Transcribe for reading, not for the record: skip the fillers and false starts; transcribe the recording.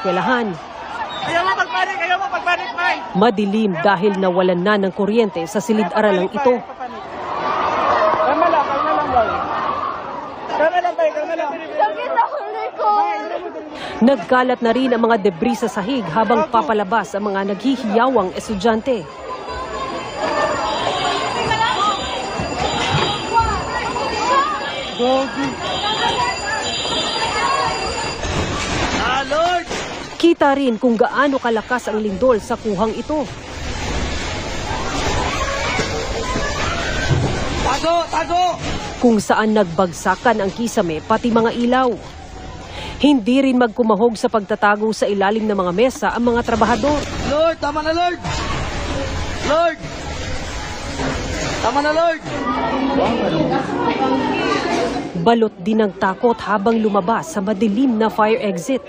eskwelahan. Ayaw mo pagpanik, May! Madilim dahil nawalan na ng kuryente sa silid-aralang ito. Kalma lang, Bay. Kalma lang. Sakit ako likod. Nagkalat na rin ang mga debris sa sahig habang papalabas ang mga naghihiyawang estudyante. Lord! Kita rin kung gaano kalakas ang lindol sa kuhang ito. Tago! Kung saan nagbagsakan ang kisame pati mga ilaw. Hindi rin magkumahog sa pagtatago sa ilalim ng mga mesa ang mga trabahador. Lord, tama na, Lord! Lord! Tama na, Lord! Balot din ng takot habang lumabas sa madilim na fire exit.